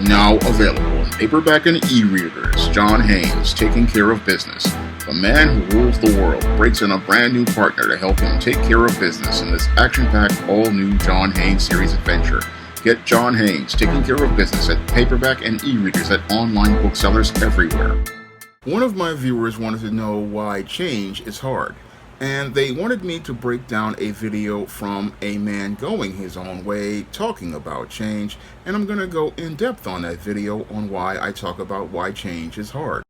Now available in paperback and e-readers, John Haynes, Taking Care of Business. The man who rules the world breaks in a brand new partner to help him take care of business in this action-packed, all-new John Haynes series adventure. Get John Haynes, Taking Care of Business at paperback and e-readers at online booksellers everywhere. One of my viewers wanted to know why change is hard, and they wanted me to break down a video from a man going his own way talking about change, and I'm going to go in depth on that video on why I talk about why change is hard.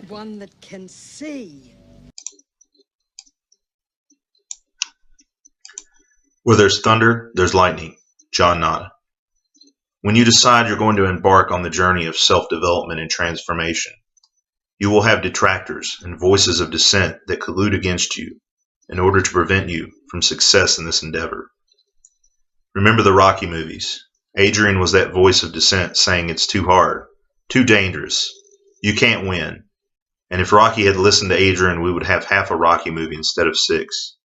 One that can see. Where there's thunder, there's lightning. John Nada. When you decide you're going to embark on the journey of self-development and transformation, you will have detractors and voices of dissent that collude against you in order to prevent you from success in this endeavor. Remember the Rocky movies. Adrian was that voice of dissent saying it's too hard, too dangerous, you can't win. And if Rocky had listened to Adrian, we would have half a Rocky movie instead of 6.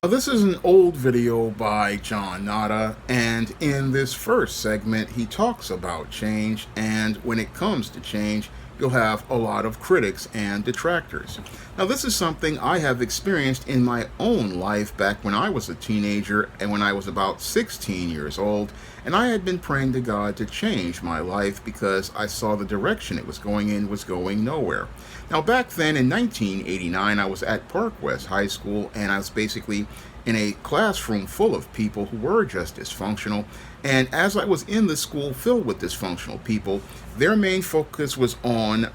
Now, this is an old video by John Nada, and in this first segment, he talks about change, and when it comes to change, you'll have a lot of critics and detractors. Now, this is something I have experienced in my own life back when I was a teenager and when I was about 16 years old, and I had been praying to God to change my life because I saw the direction it was going in was going nowhere. Now, back then in 1989, I was at Park West High School, and I was basically in a classroom full of people who were just dysfunctional. And as I was in the school filled with dysfunctional people, their main focus was on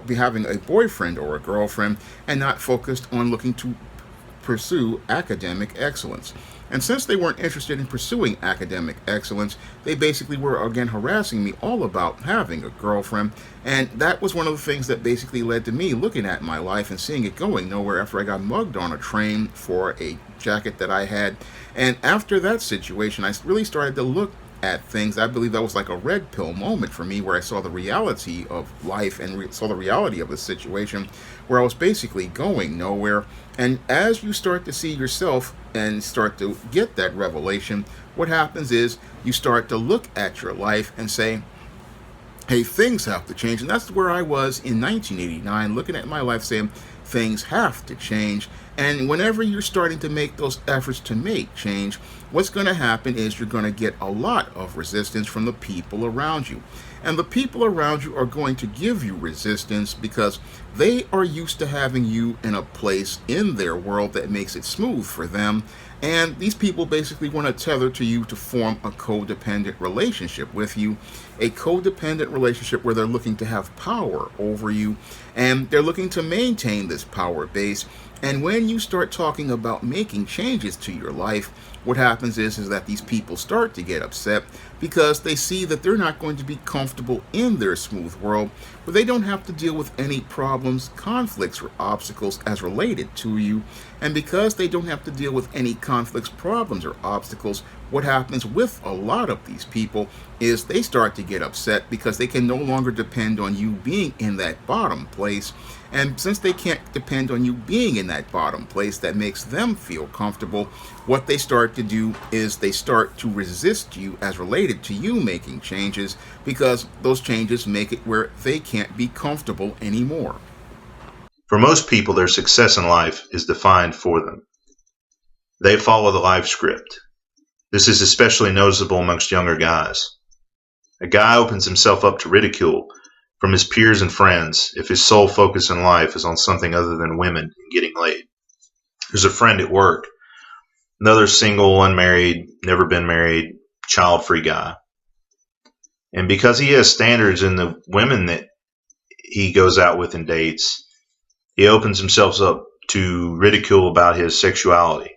having a boyfriend or a girlfriend and not focused on looking to pursue academic excellence. And since they weren't interested in pursuing academic excellence, they basically were again harassing me all about having a girlfriend. And that was one of the things that basically led to me looking at my life and seeing it going nowhere after I got mugged on a train for a jacket that I had. And after that situation, I really started to look at things. I believe that was like a red pill moment for me where I saw the reality of life and saw the reality of the situation where I was basically going nowhere. And as you start to see yourself and start to get that revelation, what happens is you start to look at your life and say, hey, things have to change. And that's where I was in 1989, looking at my life saying, things have to change. And whenever you're starting to make those efforts to make change, what's going to happen is you're going to get a lot of resistance from the people around you. And the people around you are going to give you resistance because they are used to having you in a place in their world that makes it smooth for them. And these people basically want to tether to you to form a codependent relationship with you, a codependent relationship where they're looking to have power over you, and they're looking to maintain this power base. And when you start talking about making changes to your life, what happens is that these people start to get upset because they see that they're not going to be comfortable in their smooth world where they don't have to deal with any problems, conflicts, or obstacles as related to you. And because they don't have to deal with any conflicts, problems, or obstacles, what happens with a lot of these people is they start to get upset because they can no longer depend on you being in that bottom place. And since they can't depend on you being in that bottom place that makes them feel comfortable, what they start to do is they start to resist you as related to you making changes because those changes make it where they can't be comfortable anymore. For most people, their success in life is defined for them. They follow the life script. This is especially noticeable amongst younger guys. A guy opens himself up to ridicule from his peers and friends if his sole focus in life is on something other than women and getting laid. There's a friend at work, another single, unmarried, never been married, child-free guy. And because he has standards in the women that he goes out with and dates, he opens himself up to ridicule about his sexuality.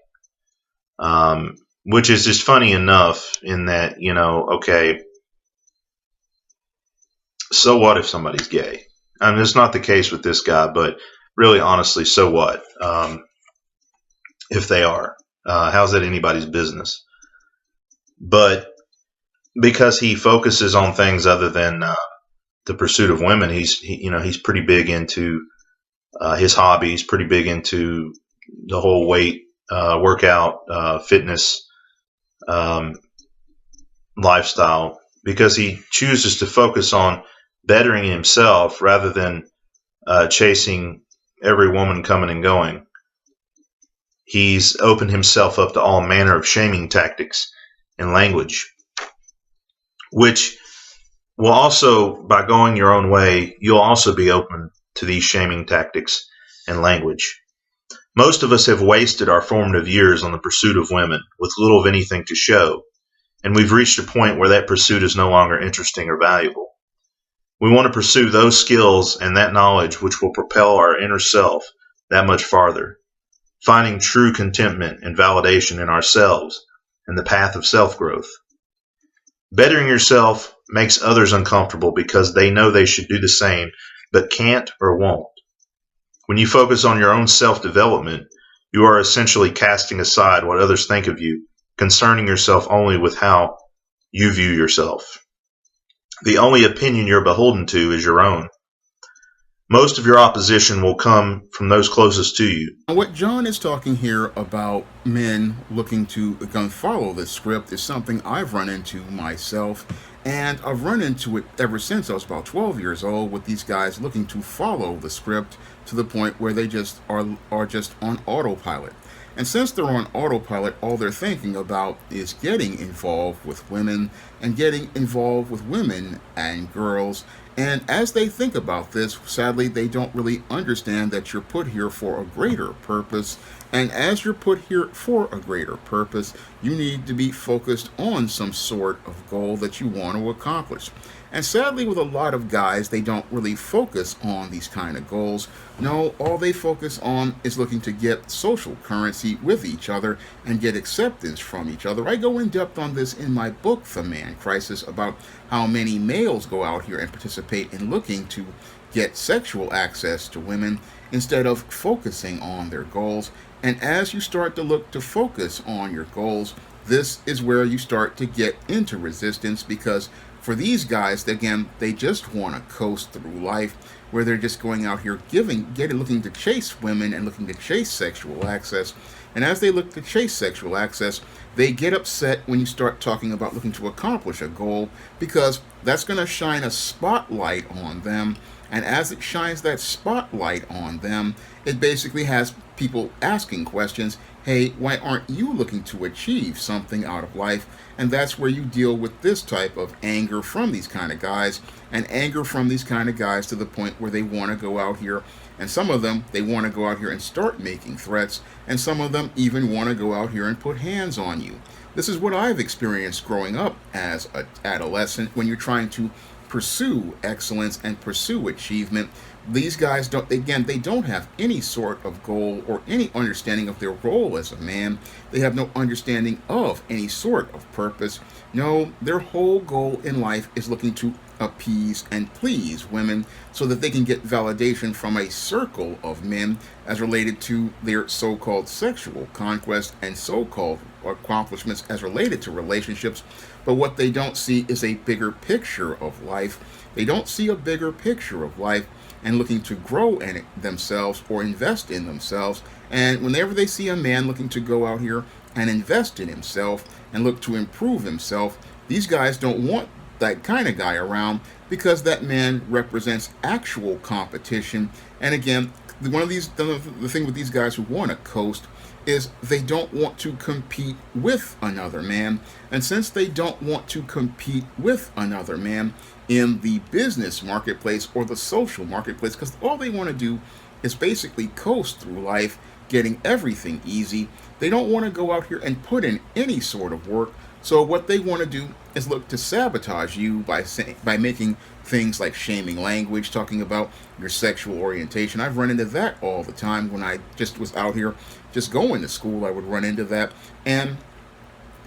Which is just funny enough in that, okay, So what if somebody's gay? I mean, it's not the case with this guy, but really, honestly, so what if they are? How's that anybody's business? But because he focuses on things other than the pursuit of women, he's pretty big into his hobby. He's pretty big into the whole weight, workout, fitness lifestyle, because he chooses to focus on bettering himself rather than chasing every woman coming and going. He's opened himself up to all manner of shaming tactics and language, which will also, by going your own way, you'll also be open to these shaming tactics and language. Most of us have wasted our formative years on the pursuit of women with little of anything to show, and we've reached a point where that pursuit is no longer interesting or valuable. We want to pursue those skills and that knowledge which will propel our inner self that much farther, finding true contentment and validation in ourselves and the path of self-growth. Bettering yourself makes others uncomfortable because they know they should do the same but can't or won't. When you focus on your own self-development, you are essentially casting aside what others think of you, concerning yourself only with how you view yourself. The only opinion you're beholden to is your own. Most of your opposition will come from those closest to you. What John is talking here about men looking to follow this script is something I've run into myself, and I've run into it ever since I was about 12 years old, with these guys looking to follow the script to the point where they just are just on autopilot. And since they're on autopilot, all they're thinking about is getting involved with women and getting involved with women and girls. And as they think about this, sadly, they don't really understand that you're put here for a greater purpose. And as you're put here for a greater purpose, you need to be focused on some sort of goal that you want to accomplish. And sadly, with a lot of guys, they don't really focus on these kind of goals. No, all they focus on is looking to get social currency with each other and get acceptance from each other. I go in depth on this in my book, The Man Crisis, about how many males go out here and participate in looking to get sexual access to women instead of focusing on their goals. And as you start to look to focus on your goals, this is where you start to get into resistance, because for these guys, again, they just want to coast through life, where they're just going out here looking to chase women and looking to chase sexual access. And as they look to chase sexual access, they get upset when you start talking about looking to accomplish a goal, because that's going to shine a spotlight on them. And as it shines that spotlight on them, it basically has people asking questions. Hey, why aren't you looking to achieve something out of life? And that's where you deal with this type of anger from these kind of guys, and anger from these kind of guys to the point where they want to go out here, and some of them, they want to go out here and start making threats, and some of them even want to go out here and put hands on you. This is what I've experienced growing up as an adolescent. When you're trying to pursue excellence and pursue achievement, these guys they don't have any sort of goal or any understanding of their role as a man. They have no understanding of any sort of purpose. No, their whole goal in life is looking to appease and please women so that they can get validation from a circle of men as related to their so-called sexual conquest and so-called accomplishments as related to relationships. But what they don't see is a bigger picture of life. They don't see a bigger picture of life and looking to grow in it themselves or invest in themselves. And whenever they see a man looking to go out here and invest in himself and look to improve himself, these guys don't want that kind of guy around, because that man represents actual competition. And again, the thing with these guys who want to coast is they don't want to compete with another man. And since they don't want to compete with another man in the business marketplace or the social marketplace, because all they want to do is basically coast through life, getting everything easy, they don't want to go out here and put in any sort of work. So what they want to do is look to sabotage you by making things like shaming language, talking about your sexual orientation. I've run into that all the time when I just was out here just going to school. I would run into that, and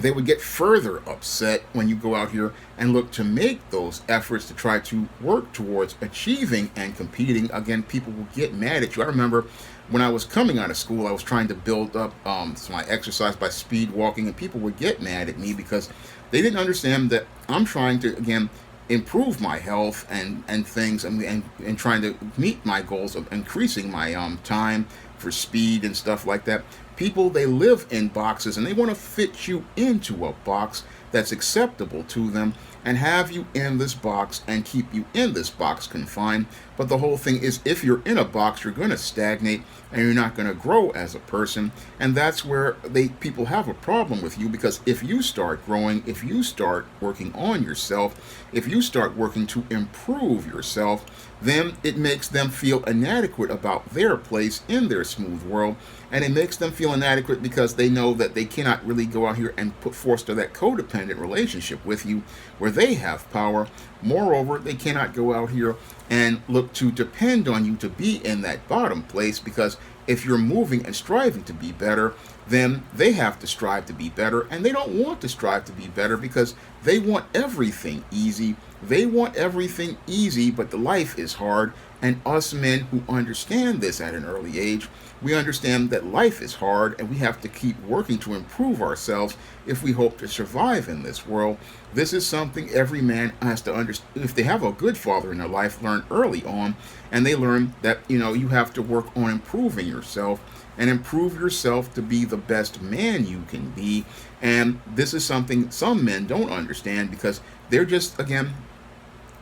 they would get further upset when you go out here and look to make those efforts to try to work towards achieving and competing. Again, people will get mad at you. I remember when I was coming out of school, I was trying to build up my exercise by speed walking, and people would get mad at me because they didn't understand that I'm trying to, again, improve my health and things, and trying to meet my goals of increasing my time for speed and stuff like that. People, they live in boxes and they want to fit you into a box that's acceptable to them and have you in this box and keep you in this box confined. But the whole thing is, if you're in a box, you're going to stagnate and you're not going to grow as a person. And that's where people have a problem with you, because if you start growing, if you start working on yourself, if you start working to improve yourself, then it makes them feel inadequate about their place in their smooth world. And it makes them feel inadequate because they know that they cannot really go out here and put force to that codependent relationship with you where they have power. Moreover, they cannot go out here and look to depend on you to be in that bottom place, because if you're moving and striving to be better, then they have to strive to be better, and they don't want to strive to be better because they want everything easy. They want everything easy, but the life is hard. And us men who understand this at an early age, we understand that life is hard and we have to keep working to improve ourselves if we hope to survive in this world. This is something every man has to understand. If they have a good father in their life, learn early on, and they learn that, you have to work on improving yourself and improve yourself to be the best man you can be. And this is something some men don't understand because they're just, again,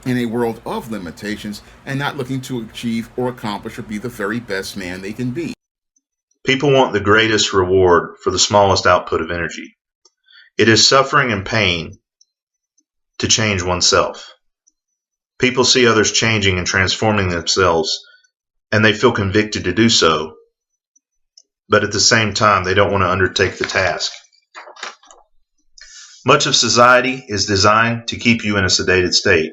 in a world of limitations and not looking to achieve or accomplish or be the very best man they can be. People want the greatest reward for the smallest output of energy. It is suffering and pain to change oneself. People see others changing and transforming themselves, and they feel convicted to do so, but at the same time, they don't want to undertake the task. Much of society is designed to keep you in a sedated state,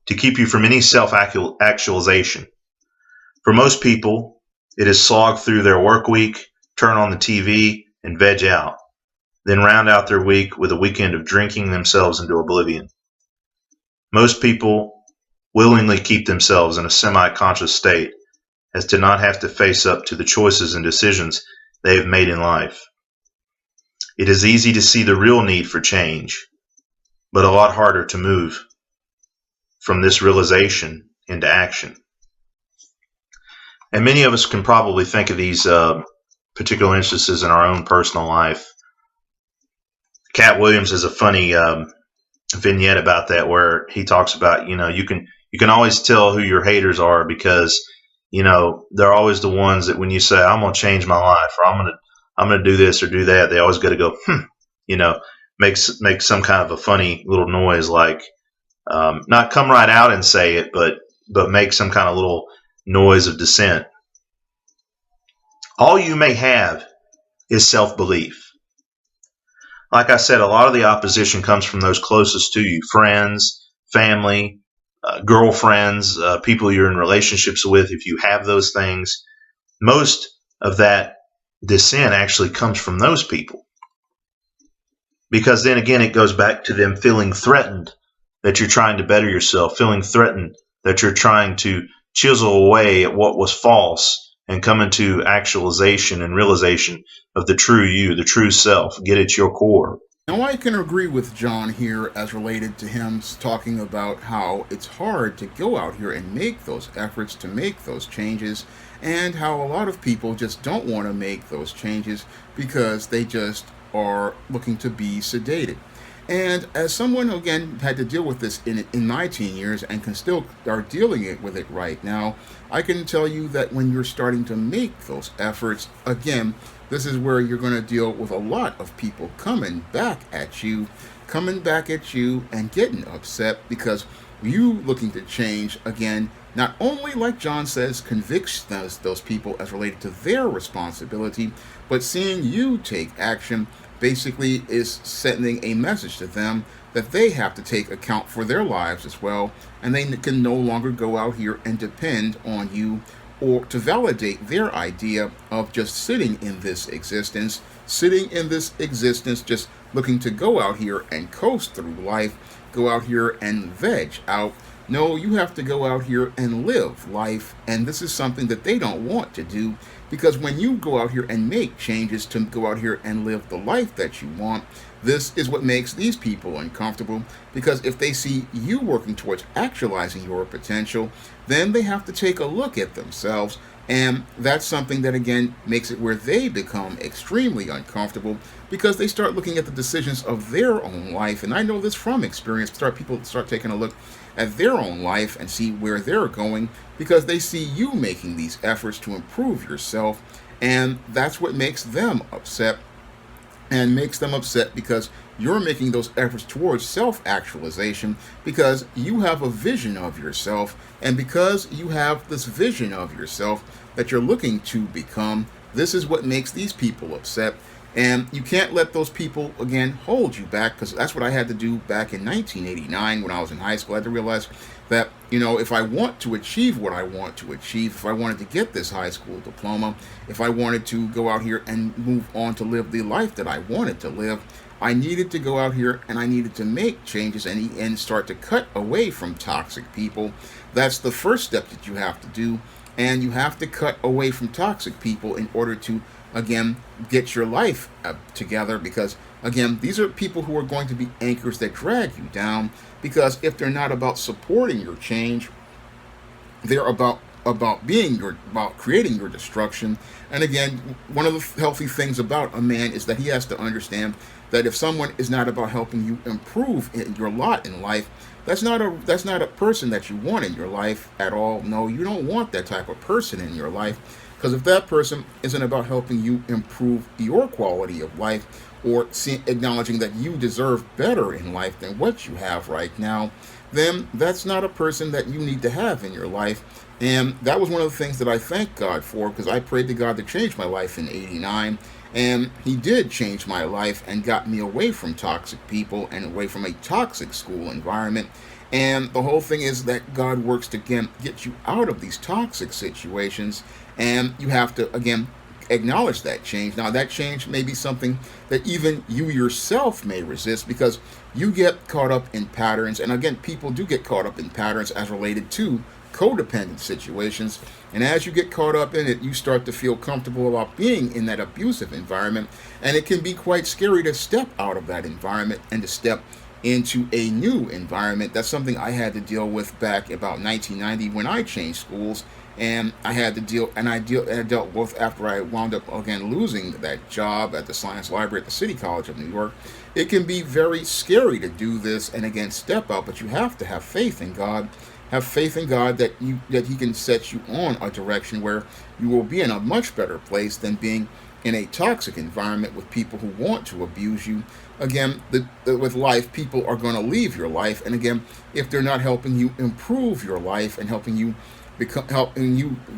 to keep you from any self-actualization. For most people, it is slog through their work week, turn on the TV, and veg out, then round out their week with a weekend of drinking themselves into oblivion. Most people willingly keep themselves in a semi-conscious state as to not have to face up to the choices and decisions they have made in life. It is easy to see the real need for change, but a lot harder to move from this realization into action. And many of us can probably think of these particular instances in our own personal life. Cat Williams has a funny vignette about that, where he talks about, you can always tell who your haters are because, they're always the ones that when you say, I'm going to change my life, or I'm going to do this or do that, they always got to go, make some kind of a funny little noise, like, not come right out and say it, but make some kind of little noise of dissent. All you may have is self-belief. Like I said, a lot of the opposition comes from those closest to you, friends, family, girlfriends, people you're in relationships with. If you have those things, most of that dissent actually comes from those people. Because then again, it goes back to them feeling threatened that you're trying to better yourself, feeling threatened that you're trying to chisel away at what was false and come into actualization and realization of the true you, the true self, get at your core. Now, I can agree with John here as related to him talking about how it's hard to go out here and make those efforts to make those changes, and how a lot of people just don't want to make those changes because they just are looking to be sedated. And as someone who, again, had to deal with this in my teen years and can still are dealing with it right now, I can tell you that when you're starting to make those efforts, again, this is where you're going to deal with a lot of people coming back at you and getting upset because you looking to change, again, not only, like John says, convicts those people as related to their responsibility, but seeing you take action basically is sending a message to them that they have to take account for their lives as well, and they can no longer go out here and depend on you or to validate their idea of just sitting in this existence, just looking to go out here and coast through life, go out here and veg out. No, you have to go out here and live life, and this is something that they don't want to do, because when you go out here and make changes to go out here and live the life that you want, this is what makes these people uncomfortable, because if they see you working towards actualizing your potential, then they have to take a look at themselves. And that's something that, again, makes it where they become extremely uncomfortable, because they start looking at the decisions of their own life. And I know this from experience. People start taking a look at their own life and see where they're going, because they see you making these efforts to improve yourself. And that's what makes them upset, and makes them upset because you're making those efforts towards self-actualization, because you have a vision of yourself, and because you have this vision of yourself that you're looking to become. This is what makes these people upset, and you can't let those people, again, hold you back, because that's what I had to do back in 1989 when I was in high school. I had to realize that, if I want to achieve what I want to achieve, if I wanted to get this high school diploma, if I wanted to go out here and move on to live the life that I wanted to live, I needed to go out here and I needed to make changes and start to cut away from toxic people. That's the first step that you have to do, and you have to cut away from toxic people in order to, again, get your life together, because, again, these are people who are going to be anchors that drag you down, because if they're not about supporting your change, they're about creating your destruction. And again, one of the healthy things about a man is that he has to understand that if someone is not about helping you improve your lot in life, that's not a person that you want in your life at all. No, you don't want that type of person in your life, because if that person isn't about helping you improve your quality of life, or acknowledging that you deserve better in life than what you have right now, then that's not a person that you need to have in your life. And that was one of the things that I thank God for, because I prayed to God to change my life in '89, and He did change my life and got me away from toxic people and away from a toxic school environment. And the whole thing is that God works to, again, get you out of these toxic situations, and you have to, again, acknowledge that change. Now, that change may be something that even you yourself may resist, because you get caught up in patterns. And again, people do get caught up in patterns as related to codependent situations. And as you get caught up in it, you start to feel comfortable about being in that abusive environment. And it can be quite scary to step out of that environment and to step into a new environment. That's something I had to deal with back about 1990 when I changed schools. And I had to dealt with after I wound up, again, losing that job at the Science Library at the City College of New York. It can be very scary to do this and, again, step out, but you have to have faith in God. Have faith in God that He can set you on a direction where you will be in a much better place than being in a toxic environment with people who want to abuse you. Again, with life, people are going to leave your life, and again, if they're not helping you improve your life and helping you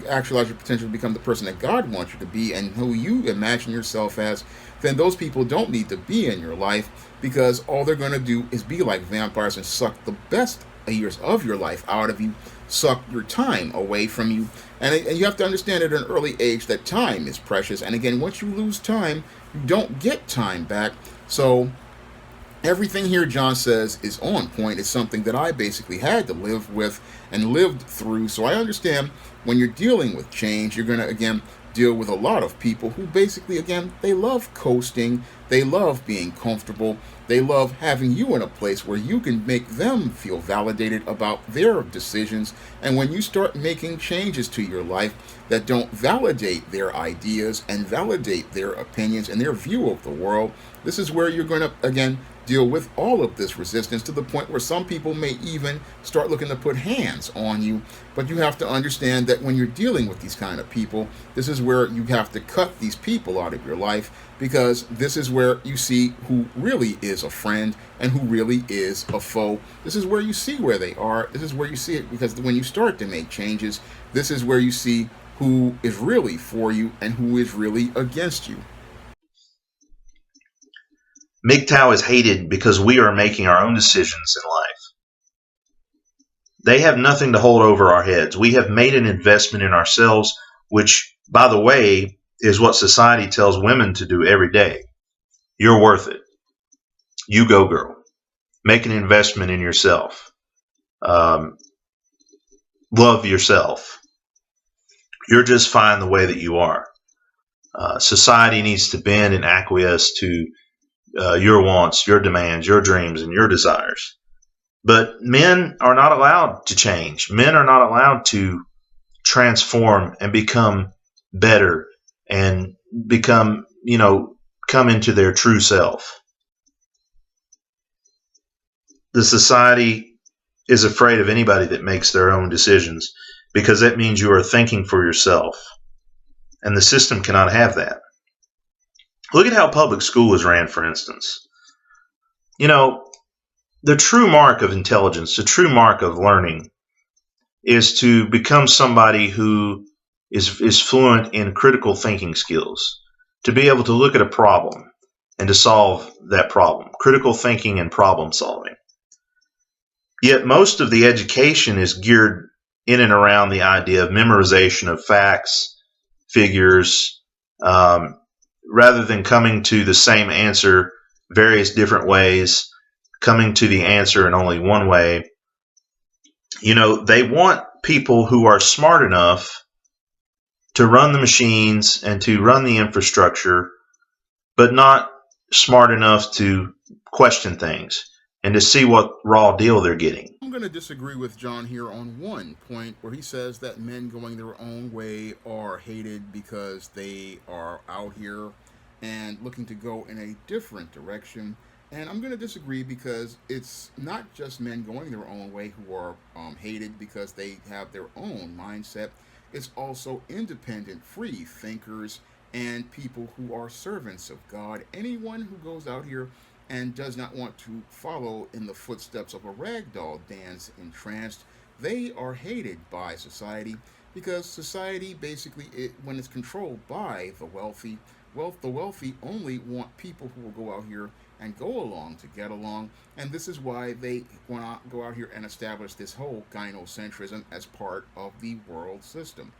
actualize your potential to become the person that God wants you to be and who you imagine yourself as, then those people don't need to be in your life, because all they're going to do is be like vampires and suck the best years of your life out of you, suck your time away from you. And you have to understand at an early age that time is precious. And again, once you lose time, you don't get time back. So everything here John says is on point. It's something that I basically had to live with and lived through. So I understand when you're dealing with change, you're going to, again, deal with a lot of people who basically, again, they love coasting. They love being comfortable. They love having you in a place where you can make them feel validated about their decisions. And when you start making changes to your life that don't validate their ideas and validate their opinions and their view of the world, this is where you're going to, again, deal with all of this resistance, to the point where some people may even start looking to put hands on you. But you have to understand that when you're dealing with these kind of people, this is where you have to cut these people out of your life, because this is where you see who really is a friend and who really is a foe. This is where you see where they are. This is where you see it, because when you start to make changes, this is where you see who is really for you and who is really against you. MGTOW is hated because we are making our own decisions in life. They have nothing to hold over our heads. We have made an investment in ourselves, which, by the way, is what society tells women to do every day. You're worth it. You go, girl. Make an investment in yourself. Love yourself. You're just fine the way that you are. Society needs to bend and acquiesce to your wants, your demands, your dreams, and your desires. But men are not allowed to change. Men are not allowed to transform and become better and become, come into their true self. The society is afraid of anybody that makes their own decisions because that means you are thinking for yourself. And the system cannot have that. Look at how public school is ran, for instance. The true mark of intelligence, the true mark of learning, is to become somebody who is fluent in critical thinking skills, to be able to look at a problem and to solve that problem, critical thinking and problem solving. Yet most of the education is geared in and around the idea of memorization of facts, figures, rather than coming to the same answer various different ways, coming to the answer in only one way. They want people who are smart enough to run the machines and to run the infrastructure, but not smart enough to question things and to see what raw deal they're getting. I'm going to disagree with John here on one point where he says that men going their own way are hated because they are out here and looking to go in a different direction. And I'm going to disagree because it's not just men going their own way who are hated because they have their own mindset. It's also independent, free thinkers and people who are servants of God. Anyone who goes out here and does not want to follow in the footsteps of a ragdoll dance entranced, they are hated by society because society basically, when it's controlled by the wealthy, the wealthy only want people who will go out here and go along to get along, and this is why they want to go out here and establish this whole gynocentrism as part of the world system.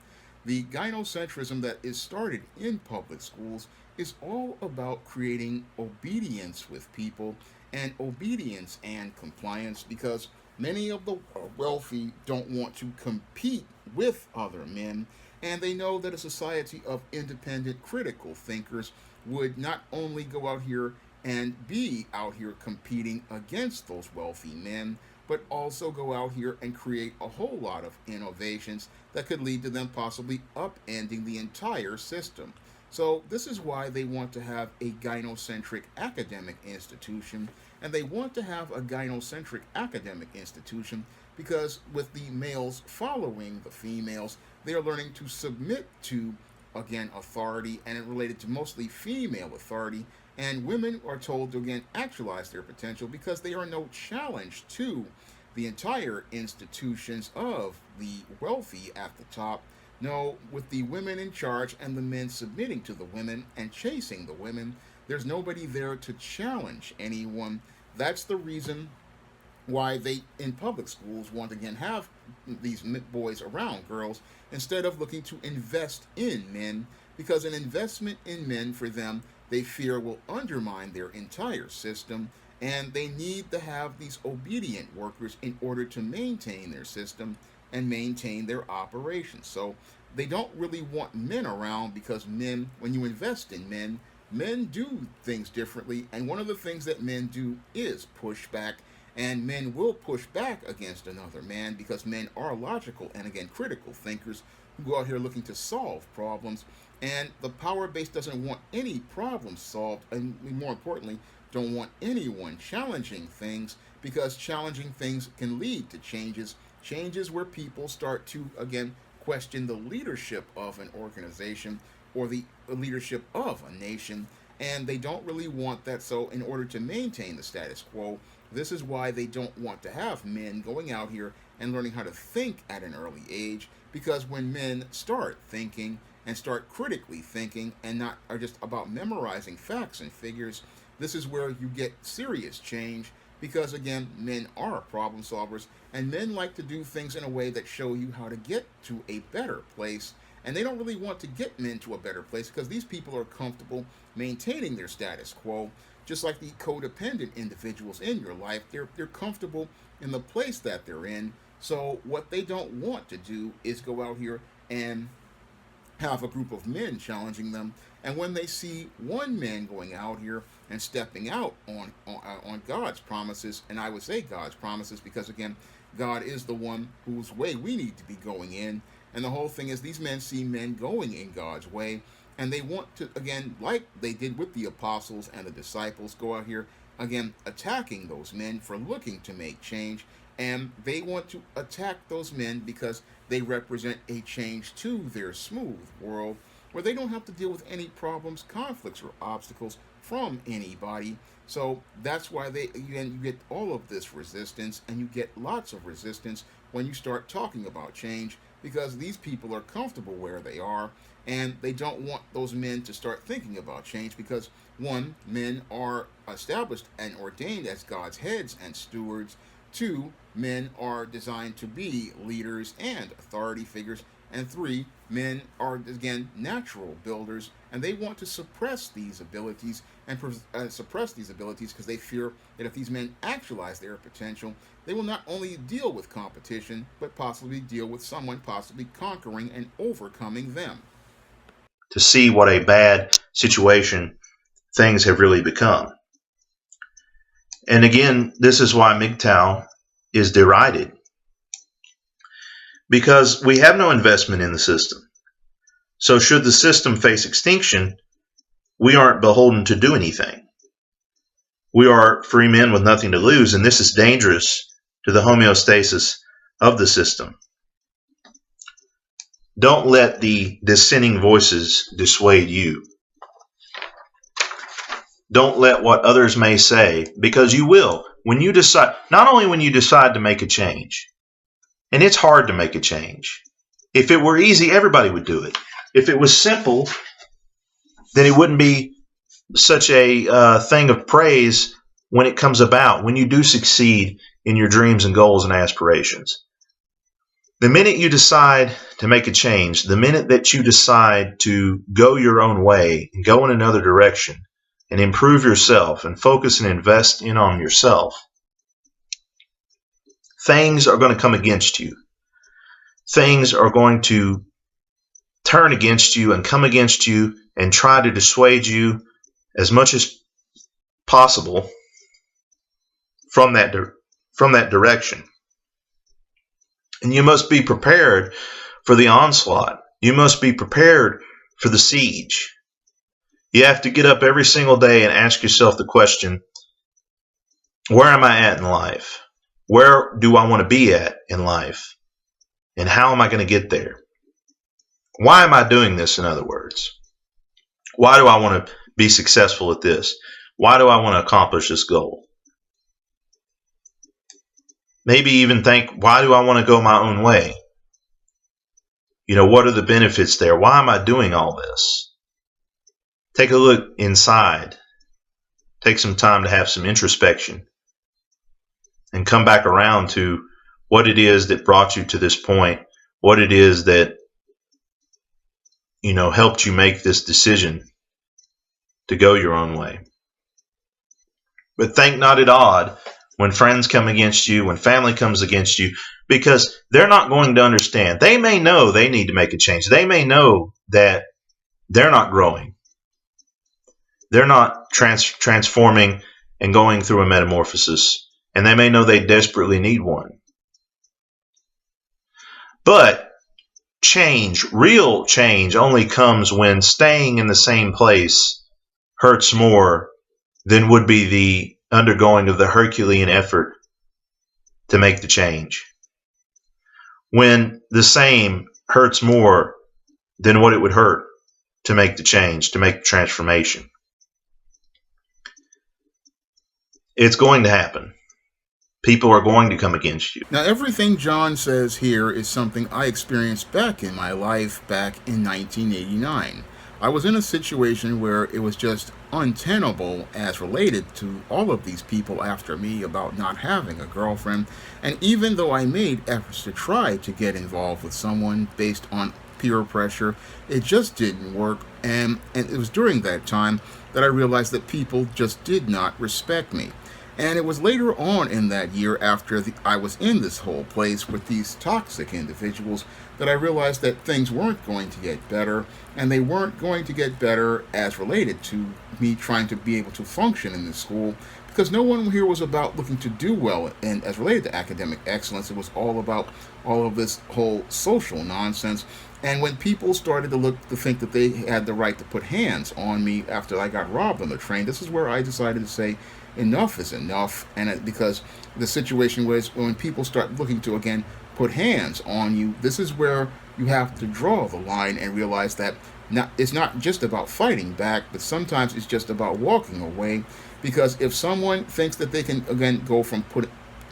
The gynocentrism that is started in public schools is all about creating obedience with people and obedience and compliance because many of the wealthy don't want to compete with other men, and they know that a society of independent critical thinkers would not only go out here and be out here competing against those wealthy men, but also go out here and create a whole lot of innovations that could lead to them possibly upending the entire system. So this is why they want to have a gynocentric academic institution, and they want to have a gynocentric academic institution because with the males following the females, they are learning to submit to, again, authority, and it related to mostly female authority, and women are told to again actualize their potential because they are no challenge to the entire institutions of the wealthy at the top. No, with the women in charge and the men submitting to the women and chasing the women, there's nobody there to challenge anyone. That's the reason why they in public schools want to again have these boys around girls instead of looking to invest in men, because an investment in men for them they fear will undermine their entire system, and they need to have these obedient workers in order to maintain their system and maintain their operations. So they don't really want men around because men, when you invest in men, men do things differently, and one of the things that men do is push back, and men will push back against another man because men are logical and again critical thinkers who go out here looking to solve problems, and the power base doesn't want any problems solved, and more importantly don't want anyone challenging things, because challenging things can lead to changes where people start to again question the leadership of an organization or the leadership of a nation, and they don't really want that. So in order to maintain the status quo, this is why they don't want to have men going out here and learning how to think at an early age, because when men start thinking and start critically thinking and not are just about memorizing facts and figures, this is where you get serious change, because again, men are problem solvers, and men like to do things in a way that show you how to get to a better place. And they don't really want to get men to a better place because these people are comfortable maintaining their status quo, just like the codependent individuals in your life. They're comfortable in the place that they're in. So what they don't want to do is go out here and have a group of men challenging them. And when they see one man going out here and stepping out on God's promises, and I would say God's promises because again, God is the one whose way we need to be going in. And the whole thing is these men see men going in God's way, and they want to, again, like they did with the apostles and the disciples, go out here again attacking those men for looking to make change. And they want to attack those men because they represent a change to their smooth world where they don't have to deal with any problems, conflicts, or obstacles from anybody. So that's why you get all of this resistance, and you get lots of resistance when you start talking about change because these people are comfortable where they are, and they don't want those men to start thinking about change because, one, men are established and ordained as God's heads and stewards. Two, men are designed to be leaders and authority figures. And three, men are, again, natural builders, and they want to suppress these abilities because they fear that if these men actualize their potential, they will not only deal with competition, but possibly deal with someone possibly conquering and overcoming them. To see what a bad situation things have really become. And again, this is why MGTOW is derided. Because we have no investment in the system. So should the system face extinction, we aren't beholden to do anything. We are free men with nothing to lose, and this is dangerous to the homeostasis of the system. Don't let the dissenting voices dissuade you. Don't let what others may say, because you will. When you decide, not only when you decide to make a change, and it's hard to make a change. If it were easy, everybody would do it. If it was simple, then it wouldn't be such a thing of praise when it comes about, when you do succeed in your dreams and goals and aspirations. The minute you decide to make a change, the minute that you decide to go your own way and go in another direction and improve yourself and focus and invest in on yourself, things are going to come against you. Things are going to turn against you and come against you and try to dissuade you as much as possible from that direction. And you must be prepared for the onslaught. You must be prepared for the siege. You have to get up every single day and ask yourself the question, where am I at in life? Where do I want to be at in life? And how am I going to get there? Why am I doing this, in other words? Why do I want to be successful at this? Why do I want to accomplish this goal? Maybe even think, why do I want to go my own way? What are the benefits there? Why am I doing all this? Take a look inside. Take some time to have some introspection and come back around to what it is that brought you to this point, what it is that, helped you make this decision to go your own way. But think not at odd when friends come against you, when family comes against you, because they're not going to understand. They may know they need to make a change. They may know that they're not growing. They're not transforming and going through a metamorphosis. And they may know they desperately need one. But change, real change, only comes when staying in the same place hurts more than would be the undergoing of the Herculean effort to make the change. When the same hurts more than what it would hurt to make the change, to make the transformation. It's going to happen. People are going to come against you. Now, everything John says here is something I experienced back in my life back in 1989. I was in a situation where it was just untenable as related to all of these people after me about not having a girlfriend. And even though I made efforts to try to get involved with someone based on peer pressure, it just didn't work. And it was during that time that I realized that people just did not respect me. And it was later on in that year, after I was in this whole place with these toxic individuals, that I realized that things weren't going to get better, and they weren't going to get better as related to me trying to be able to function in this school, because no one here was about looking to do well, and as related to academic excellence, it was all about all of this whole social nonsense. And when people started to look to think that they had the right to put hands on me after I got robbed on the train, this is where I decided to say enough is enough. And because the situation was when people start looking to again put hands on you, this is where you have to draw the line and realize that it's not just about fighting back, but sometimes it's just about walking away. Because if someone thinks that they can again go from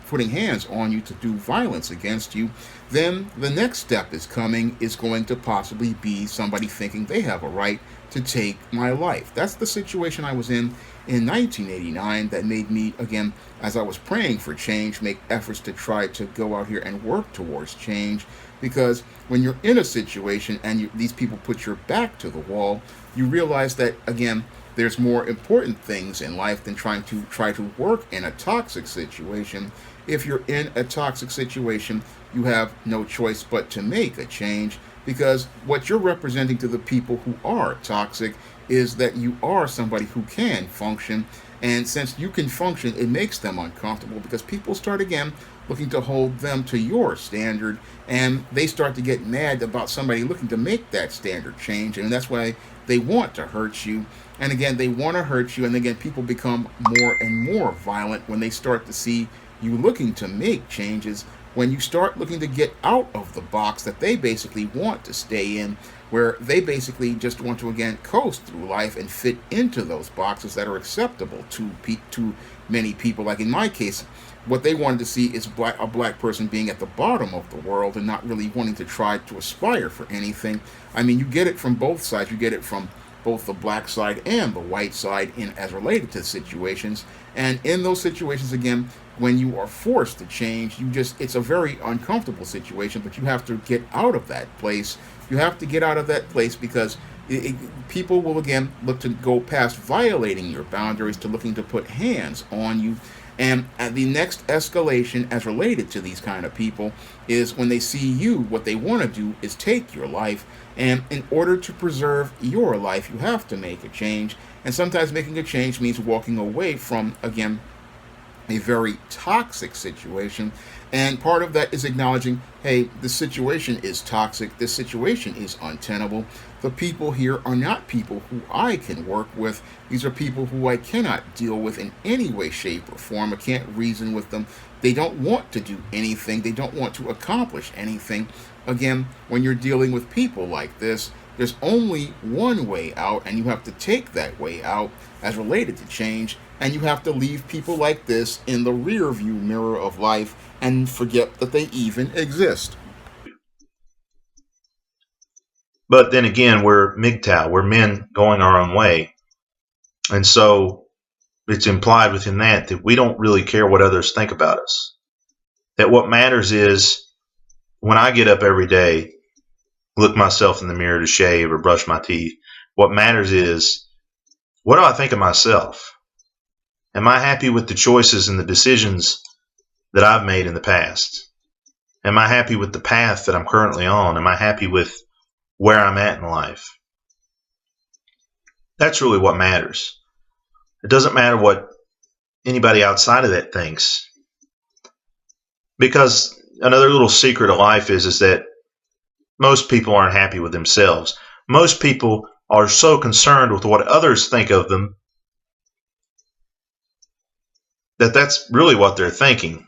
putting hands on you to do violence against you, then the next step is coming is going to possibly be somebody thinking they have a right to take my life. That's the situation I was in 1989 that made me, again, as I was praying for change, make efforts to try to go out here and work towards change. Because when you're in a situation and these people put your back to the wall, you realize that, again, there's more important things in life than trying to work in a toxic situation. If you're in a toxic situation, you have no choice but to make a change, because what you're representing to the people who are toxic is that you are somebody who can function. And since you can function, it makes them uncomfortable, because people start again looking to hold them to your standard, and they start to get mad about somebody looking to make that standard change, and that's why they want to hurt you. And again, they want to hurt you, and again, people become more and more violent when they start to see you looking to make changes. When you start looking to get out of the box that they basically want to stay in, where they basically just want to again coast through life and fit into those boxes that are acceptable to many people. Like in my case, what they wanted to see is a black person being at the bottom of the world and not really wanting to try to aspire for anything. I mean, you get it from both sides. You get it from both the black side and the white side in as related to situations. And in those situations, again, when you are forced to change, it's a very uncomfortable situation, but you have to get out of that place. You have to get out of that place because people will again look to go past violating your boundaries to looking to put hands on you. And the next escalation as related to these kind of people is when they see you, what they want to do is take your life. And in order to preserve your life, you have to make a change. And sometimes making a change means walking away from, again, a very toxic situation. And part of that is acknowledging, hey, this situation is toxic. This situation is untenable. The people here are not people who I can work with. These are people who I cannot deal with in any way, shape, or form. I can't reason with them. They don't want to do anything. They don't want to accomplish anything. Again, when you're dealing with people like this, there's only one way out, and you have to take that way out as related to change. And you have to leave people like this in the rear view mirror of life and forget that they even exist. But then again, we're MGTOW, we're men going our own way. And so it's implied within that we don't really care what others think about us. That what matters is when I get up every day, look myself in the mirror to shave or brush my teeth, what matters is, what do I think of myself? Am I happy with the choices and the decisions that I've made in the past? Am I happy with the path that I'm currently on? Am I happy with where I'm at in life? That's really what matters. It doesn't matter what anybody outside of that thinks. Because another little secret of life is that most people aren't happy with themselves. Most people are so concerned with what others think of them that's really what they're thinking.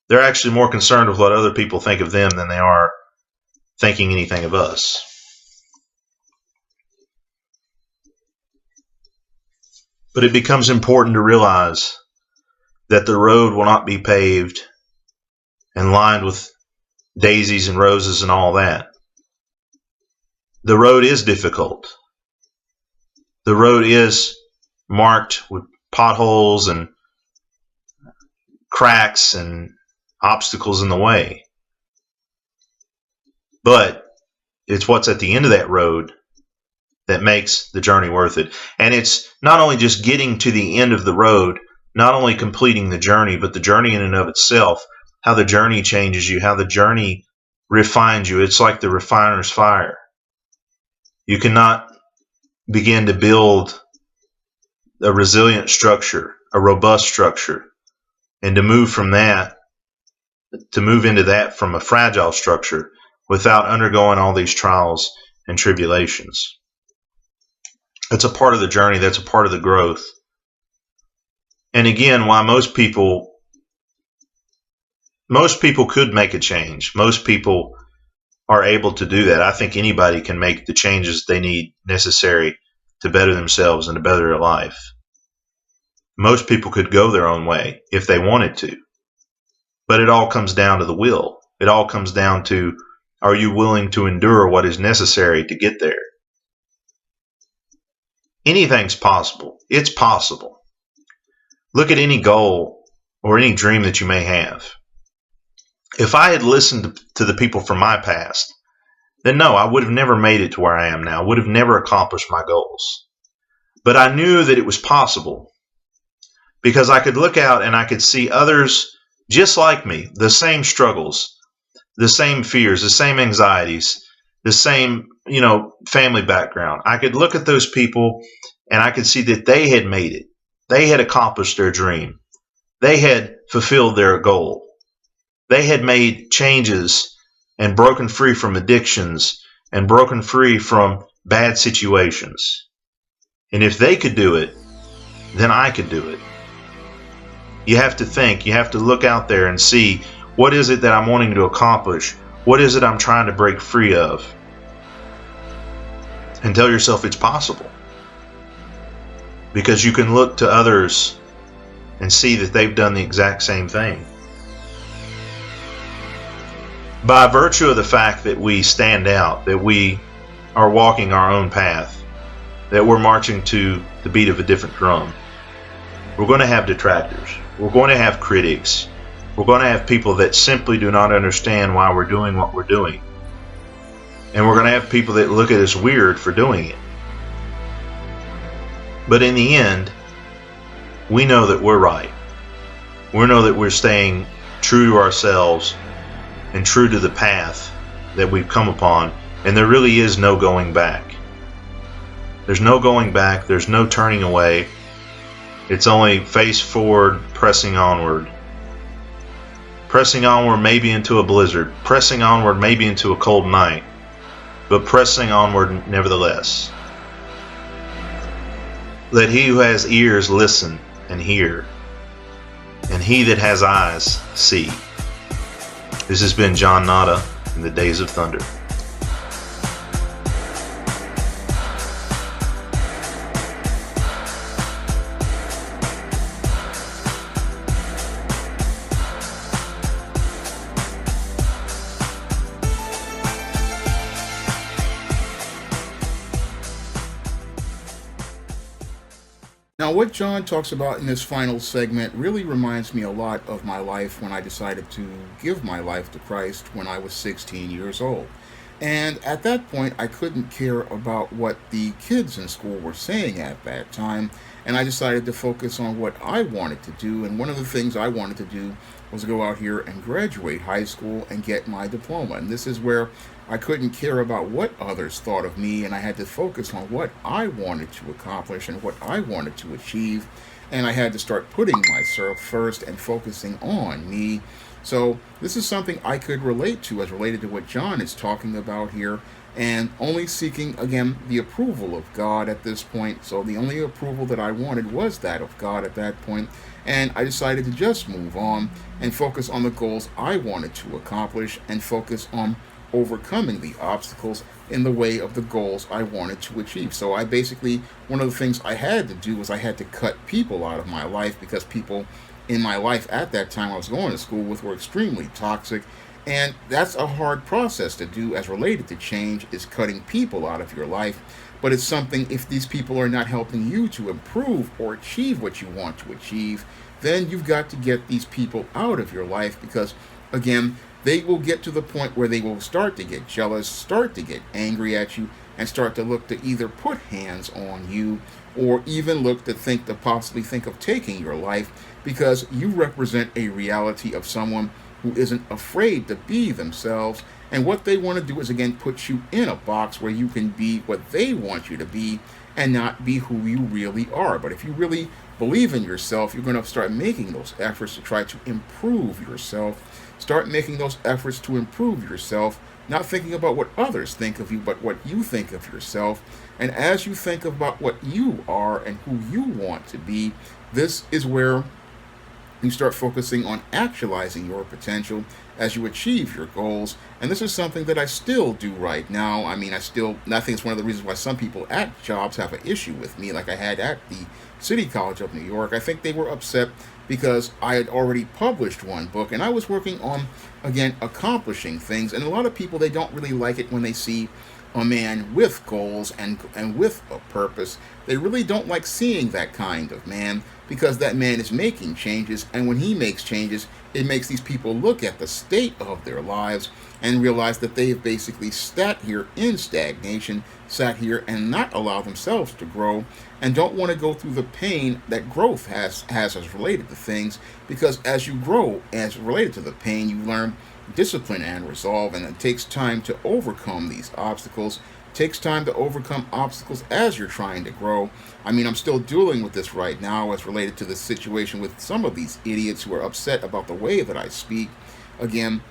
They're actually more concerned with what other people think of them than they are thinking anything of us. But it becomes important to realize that the road will not be paved and lined with daisies and roses and all that. the road is difficult. The road is marked with potholes and cracks and obstacles in the way. But it's what's at the end of that road that makes the journey worth it. And it's not only just getting to the end of the road, not only completing the journey, but the journey in and of itself, how the journey changes you, how the journey refines you. It's like the refiner's fire. You cannot begin to build a resilient structure, a robust structure, and to move from that, to move into that from a fragile structure without undergoing all these trials and tribulations. That's a part of the journey. That's a part of the growth. And again, why most people could make a change. Most people are able to do that. I think anybody can make the changes they need necessary to better themselves and to better their life. Most people could go their own way if they wanted to. But it all comes down to the will. It all comes down to, are you willing to endure what is necessary to get there? Anything's possible. It's possible. Look at any goal or any dream that you may have. If I had listened to the people from my past, then no, I would have never made it to where I am now. I would have never accomplished my goals. But I knew that it was possible because I could look out and I could see others just like me, the same struggles, the same fears, the same anxieties, the same, family background. I could look at those people and I could see that they had made it. They had accomplished their dream. They had fulfilled their goal. They had made changes and broken free from addictions and broken free from bad situations. And if they could do it, then I could do it. You have to think, you have to look out there and see, what is it that I'm wanting to accomplish? What is it I'm trying to break free of? And tell yourself it's possible. Because you can look to others and see that they've done the exact same thing. By virtue of the fact that we stand out, that we are walking our own path, that we're marching to the beat of a different drum, we're going to have detractors. We're going to have critics. We're going to have people that simply do not understand why we're doing what we're doing. And we're going to have people that look at us weird for doing it. But in the end, we know that we're right. We know that we're staying true to ourselves and true to the path that we've come upon. And there really is no going back. There's no going back. There's no turning away. It's only face forward, pressing onward. Pressing onward maybe into a blizzard. Pressing onward maybe into a cold night. But pressing onward nevertheless. Let he who has ears listen and hear, and he that has eyes see. This has been John Nada in the Days of Thunder. Now, what John talks about in this final segment really reminds me a lot of my life when I decided to give my life to Christ when I was 16 years old. And at that point, I couldn't care about what the kids in school were saying at that time, and I decided to focus on what I wanted to do. And one of the things I wanted to do was go out here and graduate high school and get my diploma. And this is where I couldn't care about what others thought of me, and I had to focus on what I wanted to accomplish and what I wanted to achieve. And I had to start putting myself first and focusing on me. So this is something I could relate to as related to what John is talking about here, and only seeking, again, the approval of God at this point. So the only approval that I wanted was that of God at that point, and I decided to just move on and focus on the goals I wanted to accomplish and focus on overcoming the obstacles in the way of the goals I wanted to achieve. So I basically, one of the things I had to do was I had to cut people out of my life, because people in my life at that time I was going to school with were extremely toxic, And that's a hard process to do as related to change, is cutting people out of your life. But it's something, if these people are not helping you to improve or achieve what you want to achieve, then you've got to get these people out of your life, because, again, they will get to the point where they will start to get jealous, start to get angry at you, and start to look to either put hands on you, or even look to possibly think of taking your life, because you represent a reality of someone who isn't afraid to be themselves. And what they want to do is, again, put you in a box where you can be what they want you to be and not be who you really are. But if you really believe in yourself, you're going to start making those efforts to try to improve yourself. Start making those efforts to improve yourself, not thinking about what others think of you, but what you think of yourself. And as you think about what you are and who you want to be, this is where you start focusing on actualizing your potential as you achieve your goals. And this is something that I still do right now. I think it's one of the reasons why some people at jobs have an issue with me, like I had at the City College of New York. I think they were upset because I had already published one book and I was working on, again, accomplishing things. And a lot of people, they don't really like it when they see a man with goals and with a purpose. They really don't like seeing that kind of man, because that man is making changes, and when he makes changes, it makes these people look at the state of their lives and realize that they have basically sat here in stagnation, sat here and not allowed themselves to grow, and don't want to go through the pain that growth has as related to things. Because as you grow, as related to the pain, you learn discipline and resolve, and it takes time to overcome these obstacles. It takes time to overcome obstacles as you're trying to grow. I'm still dealing with this right now as related to the situation with some of these idiots who are upset about the way that I speak. Again,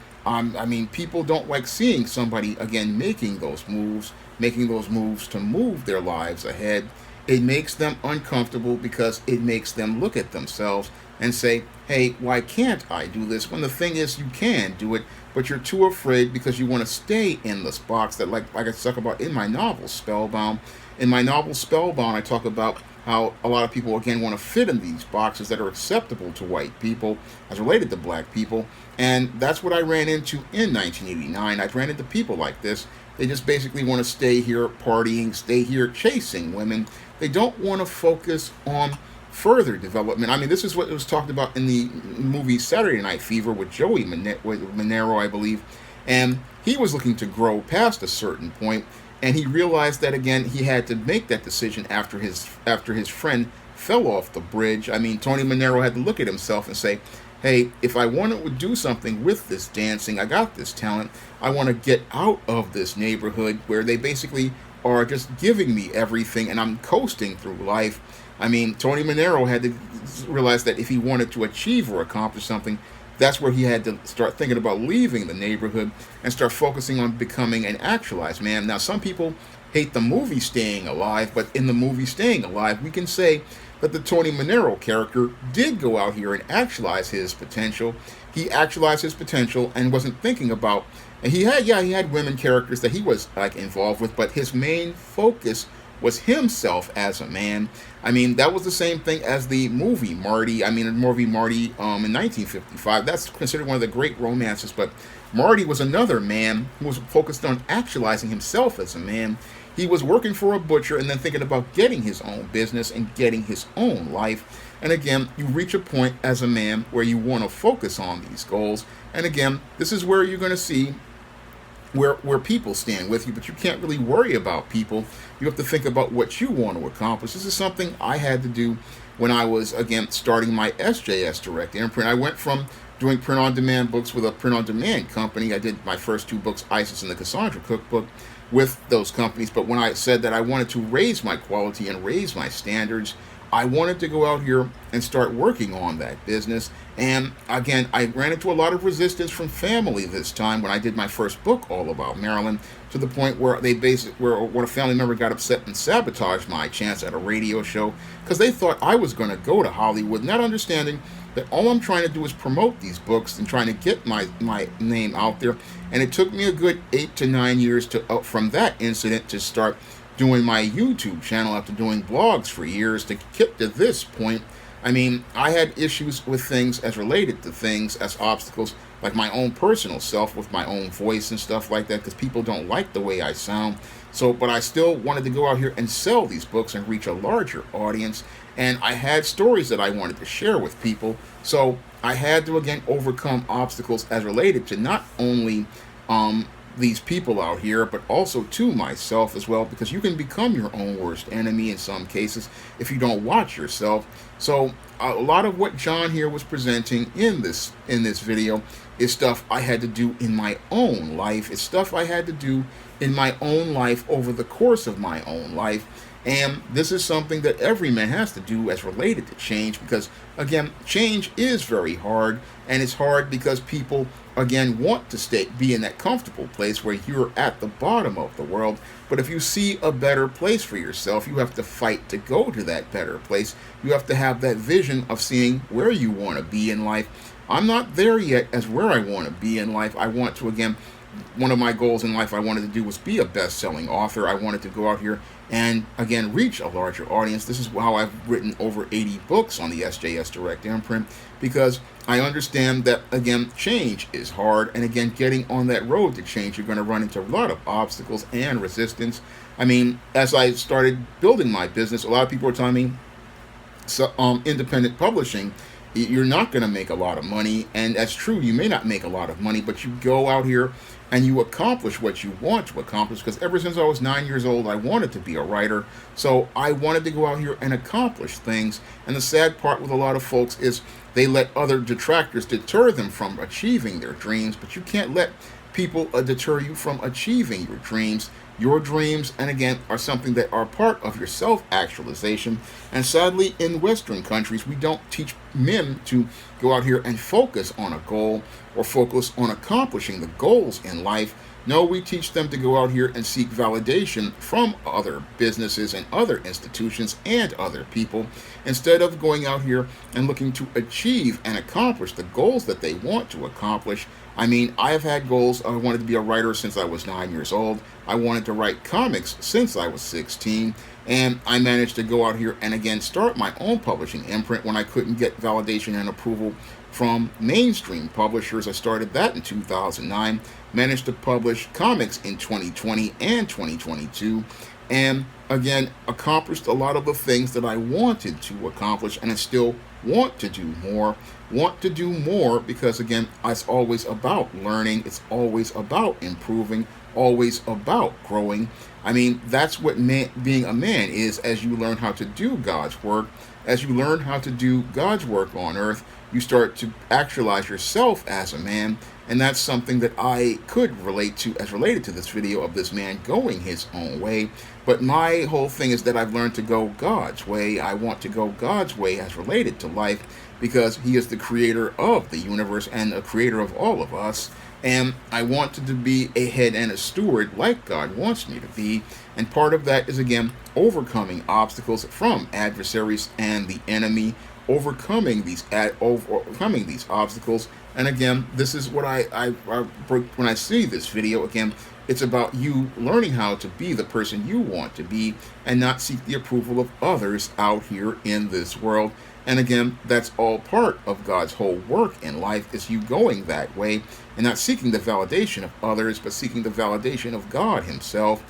people don't like seeing somebody, again, making those moves to move their lives ahead. It makes them uncomfortable because it makes them look at themselves and say, hey, why can't I do this? When the thing is, you can do it, but you're too afraid because you want to stay in this box that, like I talk about in my novel, Spellbound. In my novel, Spellbound, I talk about how a lot of people, again, want to fit in these boxes that are acceptable to white people as related to black people. And that's what I ran into in 1989. I ran into people like this. They just basically want to stay here partying, stay here chasing women. They don't want to focus on further development. This is what was talked about in the movie Saturday Night Fever with Joey Manero, I believe. And he was looking to grow past a certain point, and he realized that, again, he had to make that decision after his friend fell off the bridge. Tony Manero had to look at himself and say, hey, if I want to do something with this dancing, I got this talent, I want to get out of this neighborhood where they basically are just giving me everything and I'm coasting through life. Tony Manero had to realize that if he wanted to achieve or accomplish something, that's where he had to start thinking about leaving the neighborhood and start focusing on becoming an actualized man. Now, some people hate the movie Staying Alive, but in the movie Staying Alive, we can say that the Tony Manero character did go out here and actualize his potential. He actualized his potential and wasn't thinking about, and he had women characters that he was involved with, but his main focus was himself as a man. That was the same thing as the movie Marty. The movie Marty in 1955. That's considered one of the great romances, but Marty was another man who was focused on actualizing himself as a man. He was working for a butcher and then thinking about getting his own business and getting his own life. And again, you reach a point as a man where you want to focus on these goals. And again, this is where you're going to see where people stand with you, but you can't really worry about people. You have to think about what you want to accomplish. This is something I had to do when I was, again, starting my SJS Direct Imprint. I went from doing print-on-demand books with a print-on-demand company. I did my first two books, Isis and the Cassandra Cookbook, with those companies. But when I said that I wanted to raise my quality and raise my standards, I wanted to go out here and start working on that business. And again, I ran into a lot of resistance from family this time when I did my first book all about Maryland, to the point where when a family member got upset and sabotaged my chance at a radio show because they thought I was going to go to Hollywood, not understanding that all I'm trying to do is promote these books and trying to get my name out there. And it took me a good 8 to 9 years from that incident to start doing my YouTube channel after doing blogs for years to get to this point. I had issues with things as related to things as obstacles like my own personal self with my own voice and stuff like that, because people don't like the way I sound. So, but I still wanted to go out here and sell these books and reach a larger audience. And I had stories that I wanted to share with people. So I had to, again, overcome obstacles as related to not only these people out here, but also to myself as well, because you can become your own worst enemy in some cases if you don't watch yourself. So a lot of what John here was presenting in this video is stuff I had to do in my own life. It's stuff I had to do in my own life over the course of my own life. And this is something that every man has to do as related to change, because, again, change is very hard, and it's hard because people, again, want to be in that comfortable place where you're at the bottom of the world. But if you see a better place for yourself, you have to fight to go to that better place. You have to have that vision of seeing where you want to be in life. I'm not there yet as where I want to be in life. I want to, again, one of my goals in life I wanted to do was be a best-selling author. I wanted to go out here and, again, reach a larger audience. This is how I've written over 80 books on the SJS Direct imprint, because I understand that, again, change is hard. And, again, getting on that road to change, you're going to run into a lot of obstacles and resistance. I mean, as I started building my business, a lot of people were telling me, independent publishing, you're not going to make a lot of money. And that's true. You may not make a lot of money, but you go out here and you accomplish what you want to accomplish. Because ever since I was 9 years old, I wanted to be a writer. So I wanted to go out here and accomplish things. And the sad part with a lot of folks is they let other detractors deter them from achieving their dreams. But you can't let people deter you from achieving your dreams. Your dreams, and again, are something that are part of your self-actualization. And sadly, in Western countries, we don't teach men to go out here and focus on a goal or focus on accomplishing the goals in life. No, we teach them to go out here and seek validation from other businesses and other institutions and other people, instead of going out here and looking to achieve and accomplish the goals that they want to accomplish. I mean, I have had goals. I wanted to be a writer since I was 9 years old. I wanted to write comics since I was 16. And I managed to go out here and, again, start my own publishing imprint when I couldn't get validation and approval from mainstream publishers. I started that in 2009, managed to publish comics in 2020 and 2022, and, again, accomplished a lot of the things that I wanted to accomplish, and I still want to do more, because, again, it's always about learning. It's always about improving, always about growing. I mean, that's what being a man is. As you learn how to do God's work, as you learn how to do God's work on earth, you start to actualize yourself as a man. And that's something that I could relate to as related to this video of this man going his own way. But my whole thing is that I've learned to go God's way. I want to go God's way as related to life, because he is the creator of the universe and the creator of all of us. And I wanted to be a head and a steward like God wants me to be. And part of that is, again, overcoming obstacles from adversaries and the enemy, overcoming these obstacles. And again, this is what when I see this video, again, it's about you learning how to be the person you want to be and not seek the approval of others out here in this world. And again, that's all part of God's whole work in life, is you going that way and not seeking the validation of others, but seeking the validation of God himself,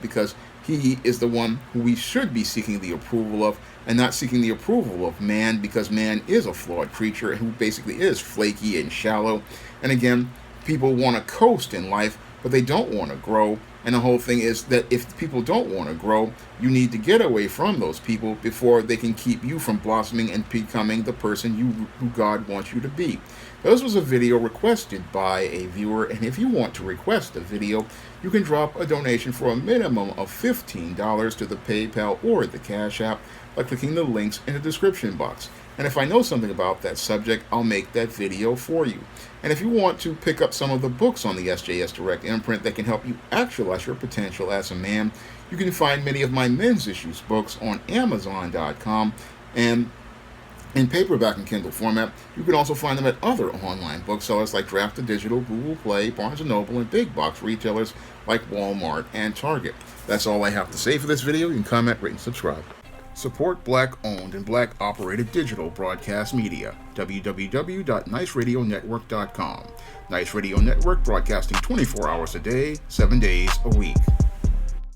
because he is the one who we should be seeking the approval of, and not seeking the approval of man, because man is a flawed creature who basically is flaky and shallow. And again, people want to coast in life, but they don't want to grow. And the whole thing is that if people don't want to grow, you need to get away from those people before they can keep you from blossoming and becoming the person who God wants you to be. This was a video requested by a viewer, and if you want to request a video, you can drop a donation for a minimum of $15 to the PayPal or the Cash App by clicking the links in the description box. And if I know something about that subject, I'll make that video for you. And if you want to pick up some of the books on the SJS Direct imprint that can help you actualize your potential as a man, you can find many of my men's issues books on Amazon.com and in paperback and Kindle format. You can also find them at other online booksellers like Draft Digital, Google Play, Barnes & Noble, and big box retailers like Walmart and Target. That's all I have to say for this video. You can comment, rate, and subscribe. Support Black-owned and Black-operated digital broadcast media. www.niceradionetwork.com. Nice Radio Network, broadcasting 24 hours a day, 7 days a week.